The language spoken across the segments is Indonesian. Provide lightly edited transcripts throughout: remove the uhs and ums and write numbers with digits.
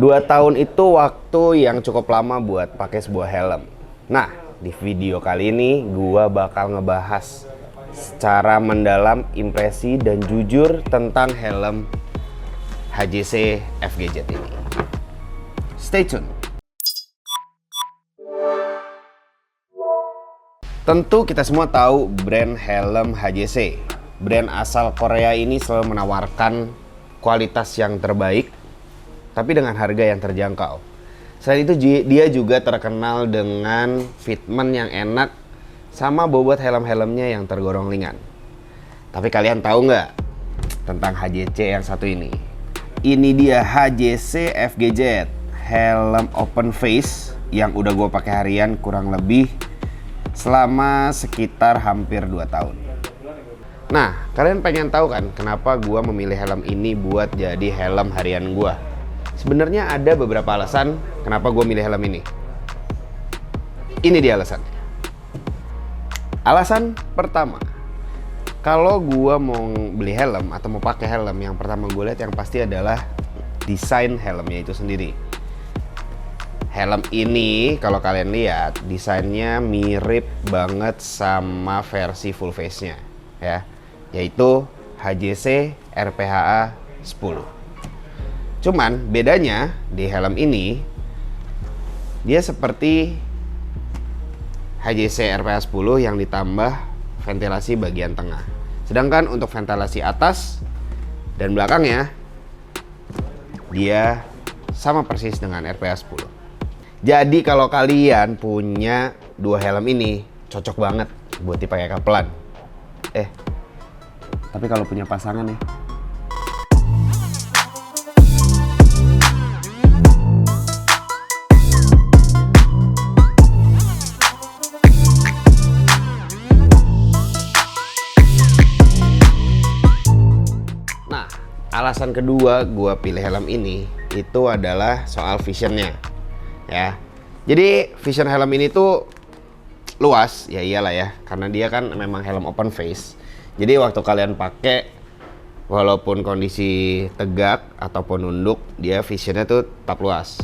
2 tahun itu waktu yang cukup lama buat pakai sebuah helm. Nah, di video kali ini gua bakal ngebahas secara mendalam impresi dan jujur tentang helm HJC FGZ ini. Stay tune. Tentu kita semua tahu brand helm HJC. Brand asal Korea ini selalu menawarkan kualitas yang terbaik, tapi dengan harga yang terjangkau. Selain itu dia juga terkenal dengan fitment yang enak sama bobot helm-helmnya yang tergolong ringan. Tapi kalian tahu nggak tentang HJC yang satu ini? Ini dia HJC FGZ, helm open face yang udah gue pakai harian kurang lebih selama sekitar hampir 2 tahun. Nah, kalian pengen tahu kan kenapa gue memilih helm ini buat jadi helm harian gue? Sebenarnya ada beberapa alasan kenapa gue milih helm ini. Ini dia alasannya. Alasan pertama, kalau gue mau beli helm atau mau pakai helm, yang pertama gue lihat yang pasti adalah desain helmnya itu sendiri. Helm ini kalau kalian lihat desainnya mirip banget sama versi full face-nya ya, yaitu HJC RPHA 10. Cuman bedanya di helm ini dia seperti HJC RPHA 10 yang ditambah ventilasi bagian tengah. Sedangkan untuk ventilasi atas dan belakangnya dia sama persis dengan RPHA 10. Jadi kalau kalian punya dua helm ini cocok banget buat dipakai kapelan. Tapi kalau punya pasangan ya. Nah, alasan kedua gue pilih helm ini itu adalah soal visionnya. Ya, jadi vision helm ini tuh luas, ya iyalah ya, karena dia kan memang helm open face. Jadi waktu kalian pakai, walaupun kondisi tegak ataupun nunduk, dia visionnya tuh tetap luas.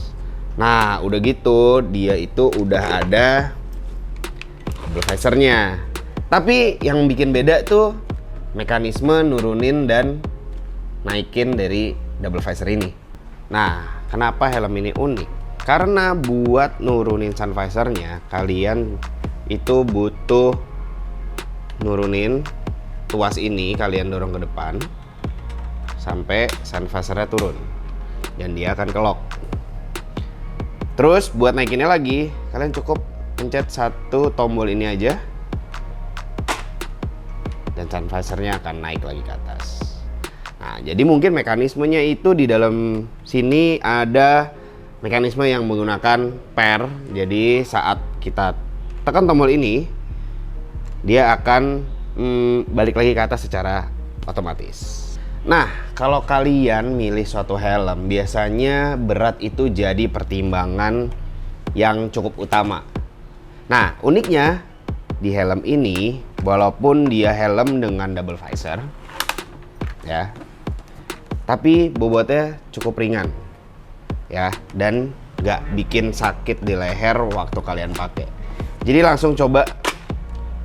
Nah, udah gitu, dia itu udah ada double visornya. Tapi yang bikin beda tuh mekanisme nurunin dan naikin dari double visor ini. Nah, kenapa helm ini unik? Karena buat nurunin sun visornya, kalian itu butuh nurunin tuas ini, kalian dorong ke depan sampai sun visornya turun dan dia akan kelok. Terus buat naikinnya lagi, kalian cukup pencet satu tombol ini aja dan sun visornya akan naik lagi ke atas. Nah, jadi mungkin mekanismenya itu di dalam sini ada mekanisme yang menggunakan per. Jadi saat kita tekan tombol ini, dia akan balik lagi ke atas secara otomatis. Nah, kalau kalian milih suatu helm, biasanya berat itu jadi pertimbangan yang cukup utama. Nah, uniknya di helm ini, walaupun dia helm dengan double visor ya, tapi bobotnya cukup ringan ya, dan nggak bikin sakit di leher waktu kalian pakai. Jadi langsung coba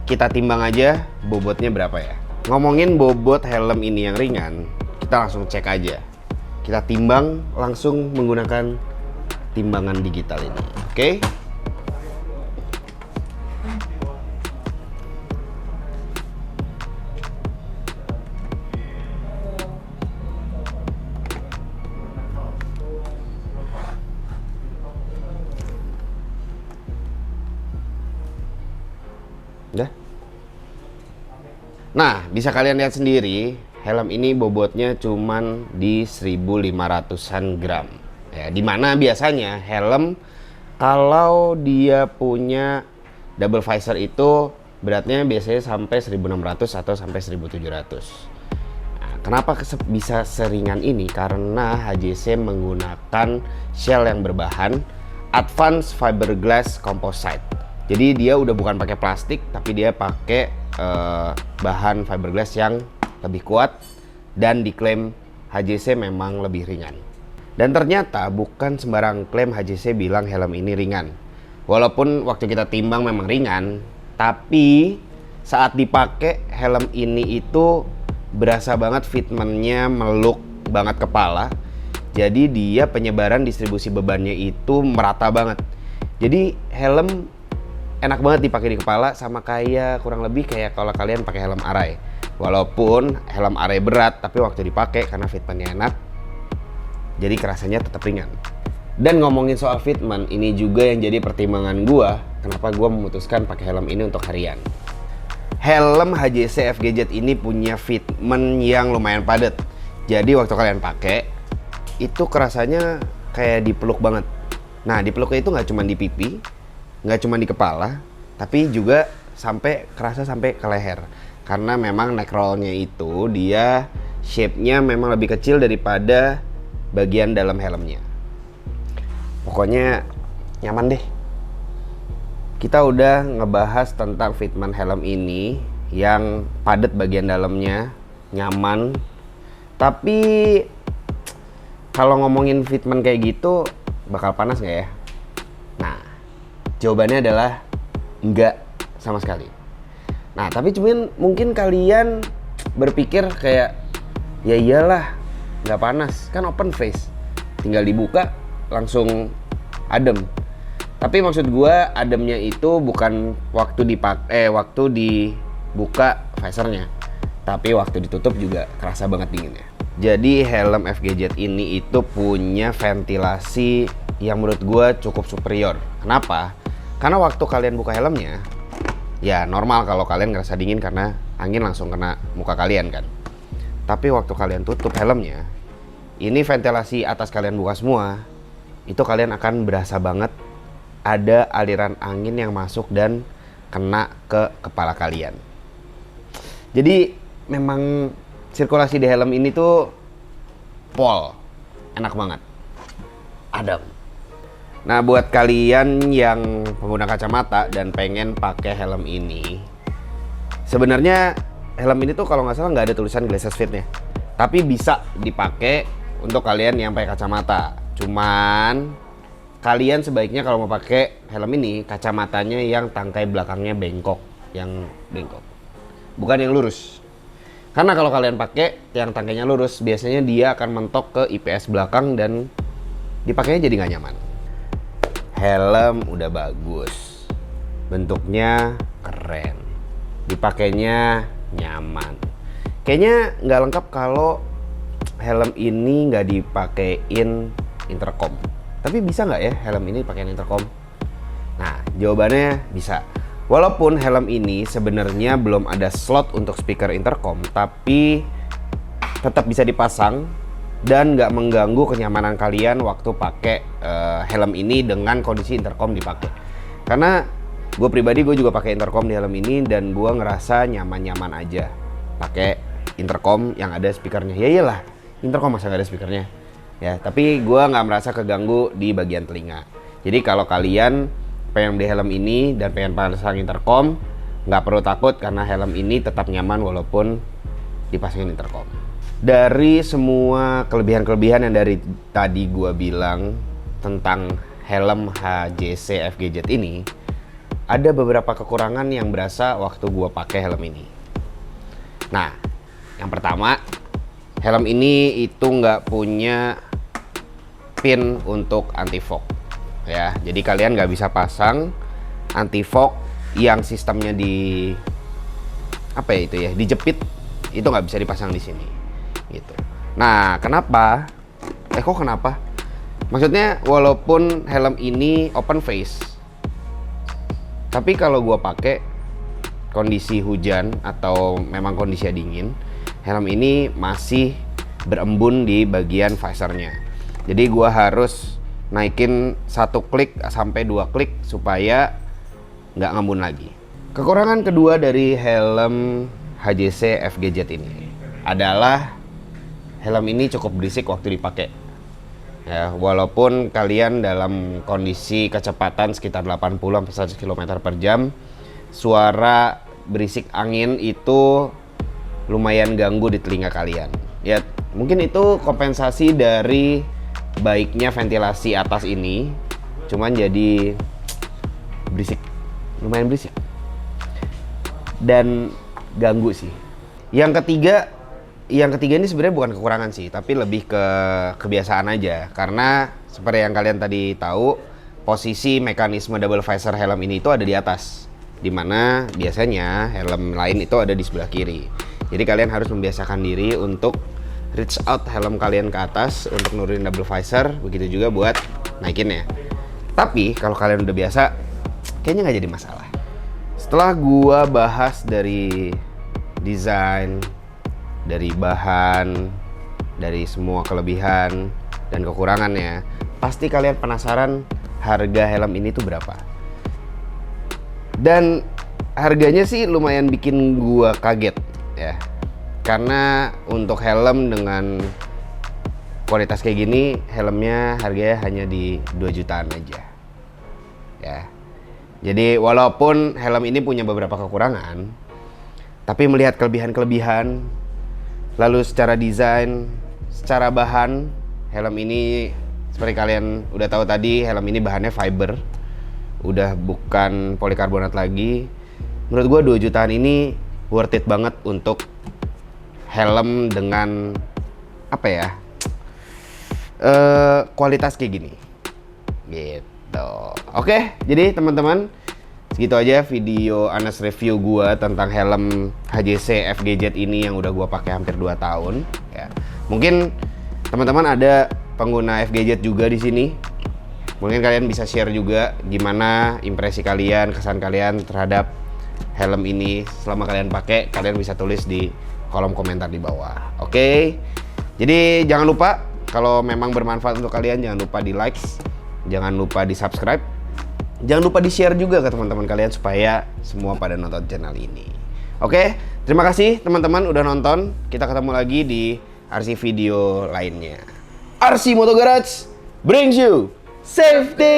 kita timbang aja bobotnya berapa ya. Ngomongin bobot helm ini yang ringan, kita langsung cek aja. Kita timbang langsung menggunakan timbangan digital ini. Oke? Udah. Nah, bisa kalian lihat sendiri, helm ini bobotnya cuman di 1500-an gram. Ya, dimana biasanya helm kalau dia punya double visor itu beratnya biasanya sampai 1600 atau sampai 1700. Nah, kenapa bisa seringan ini? Karena HJC menggunakan shell yang berbahan Advanced Fiberglass Composite. Jadi dia udah bukan pakai plastik, tapi dia pakai bahan fiberglass yang lebih kuat dan diklaim HJC memang lebih ringan. Dan ternyata bukan sembarang klaim HJC bilang helm ini ringan. Walaupun waktu kita timbang memang ringan, tapi saat dipakai helm ini itu berasa banget fitmentnya, meluk banget kepala. Jadi dia penyebaran distribusi bebannya itu merata banget. Jadi helm enak banget dipakai di kepala, sama kayak kurang lebih kayak kalau kalian pakai helm Arai. Walaupun helm Arai berat, tapi waktu dipakai karena fitmentnya enak, jadi kerasanya tetap ringan. Dan ngomongin soal fitment, ini juga yang jadi pertimbangan gua kenapa gua memutuskan pakai helm ini untuk harian. Helm HJC FGZ ini punya fitment yang lumayan padat. Jadi waktu kalian pakai, itu kerasanya kayak dipeluk banget. Nah, dipeluknya itu nggak cuma di pipi, nggak cuma di kepala, tapi juga kerasa sampai ke leher. Karena memang neck roll-nya itu dia shape-nya memang lebih kecil daripada bagian dalam helmnya. Pokoknya nyaman deh. Kita udah ngebahas tentang fitment helm ini yang padat bagian dalamnya, nyaman. Tapi kalau ngomongin fitment kayak gitu bakal panas nggak ya? Nah, jawabannya adalah enggak sama sekali. Nah, tapi cuman mungkin kalian berpikir kayak, ya iyalah nggak panas, kan open face, tinggal dibuka langsung adem. Tapi maksud gue ademnya itu bukan waktu dibuka visornya, tapi waktu ditutup juga kerasa banget dinginnya. Jadi helm FGZ ini itu punya ventilasi yang menurut gue cukup superior. Kenapa? Karena waktu kalian buka helmnya, ya normal kalau kalian ngerasa dingin karena angin langsung kena muka kalian kan. Tapi waktu kalian tutup helmnya, ini ventilasi atas kalian buka semua, itu kalian akan berasa banget ada aliran angin yang masuk dan kena ke kepala kalian. Jadi memang sirkulasi di helm ini tuh pol, enak banget, adem. Nah, buat kalian yang pengguna kacamata dan pengen pakai helm ini, sebenarnya helm ini tuh kalau nggak salah nggak ada tulisan glasses fit-nya, tapi bisa dipakai untuk kalian yang pakai kacamata. Cuman kalian sebaiknya kalau mau pakai helm ini, kacamatanya yang tangkai belakangnya bengkok, bukan yang lurus. Karena kalau kalian pakai yang tangkainya lurus, biasanya dia akan mentok ke IPS belakang dan dipakainya jadi nggak nyaman. Helm udah bagus, bentuknya keren, dipakainya nyaman. Kayaknya nggak lengkap kalau helm ini nggak dipakein intercom. Tapi bisa nggak ya helm ini pakein intercom? Nah, jawabannya bisa. Walaupun helm ini sebenarnya belum ada slot untuk speaker intercom, tapi tetap bisa dipasang dan nggak mengganggu kenyamanan kalian waktu pakai helm ini dengan kondisi intercom dipakai. Karena gue pribadi juga pakai intercom di helm ini dan gue ngerasa nyaman-nyaman aja pakai intercom yang ada speakernya. Ya iyalah, intercom masa nggak ada speakernya ya. Tapi gue nggak merasa keganggu di bagian telinga. Jadi kalau kalian pengen beli helm ini dan pengen pasang intercom, nggak perlu takut karena helm ini tetap nyaman walaupun dipasangin intercom. Dari semua kelebihan-kelebihan yang dari tadi gue bilang tentang helm HJC FGZ ini, ada beberapa kekurangan yang berasa waktu gue pakai helm ini. Nah, yang pertama, helm ini itu nggak punya pin untuk anti fog. Ya, jadi kalian nggak bisa pasang anti fog yang sistemnya dijepit, itu nggak bisa dipasang di sini gitu. Nah, kenapa? Kenapa? Maksudnya walaupun helm ini open face, tapi kalau gua pakai kondisi hujan atau memang kondisi dingin, helm ini masih berembun di bagian visornya. Jadi gua harus naikin 1 klik sampai 2 klik supaya nggak ngembun lagi. Kekurangan kedua dari helm HJC FGZ ini adalah helm ini cukup berisik waktu dipakai. Ya, walaupun kalian dalam kondisi kecepatan sekitar 80-100 km per jam, suara berisik angin itu lumayan ganggu di telinga kalian. Ya, mungkin itu kompensasi dari baiknya ventilasi atas ini, cuman jadi berisik, lumayan berisik dan ganggu sih. Yang ketiga ini sebenarnya bukan kekurangan sih, tapi lebih ke kebiasaan aja. Karena seperti yang kalian tadi tahu, posisi mekanisme double visor helm ini itu ada di atas, dimana biasanya helm lain itu ada di sebelah kiri. Jadi kalian harus membiasakan diri untuk reach out helm kalian ke atas untuk nurunin double visor, begitu juga buat naikinnya. Tapi kalau kalian udah biasa, kayaknya nggak jadi masalah. Setelah gua bahas dari desain, dari bahan, dari semua kelebihan dan kekurangannya, pasti kalian penasaran harga helm ini tuh berapa. Dan harganya sih lumayan bikin gua kaget ya. Karena untuk helm dengan kualitas kayak gini, helmnya harganya hanya di 2 jutaan aja. Ya. Jadi walaupun helm ini punya beberapa kekurangan, tapi melihat kelebihan-kelebihan, lalu secara desain, secara bahan, helm ini seperti kalian udah tahu tadi, helm ini bahannya fiber. Udah bukan polikarbonat lagi. Menurut gua 2 jutaan ini worth it banget untuk helm dengan apa ya, kualitas kayak gini gitu. Oke, jadi teman-teman, segitu aja video Anas review gua tentang helm HJC FGZ ini yang udah gua pakai hampir 2 tahun ya. Mungkin teman-teman ada pengguna FGZ juga di sini. Mungkin kalian bisa share juga gimana impresi kalian, kesan kalian terhadap helm ini selama kalian pakai. Kalian bisa tulis di kolom komentar di bawah. Oke. Jadi jangan lupa, kalau memang bermanfaat untuk kalian, jangan lupa di like, jangan lupa di subscribe, jangan lupa di share juga ke teman-teman kalian supaya semua pada nonton channel ini. Oke, terima kasih teman-teman udah nonton. Kita ketemu lagi di RC video lainnya. RC Moto Garage brings you safety.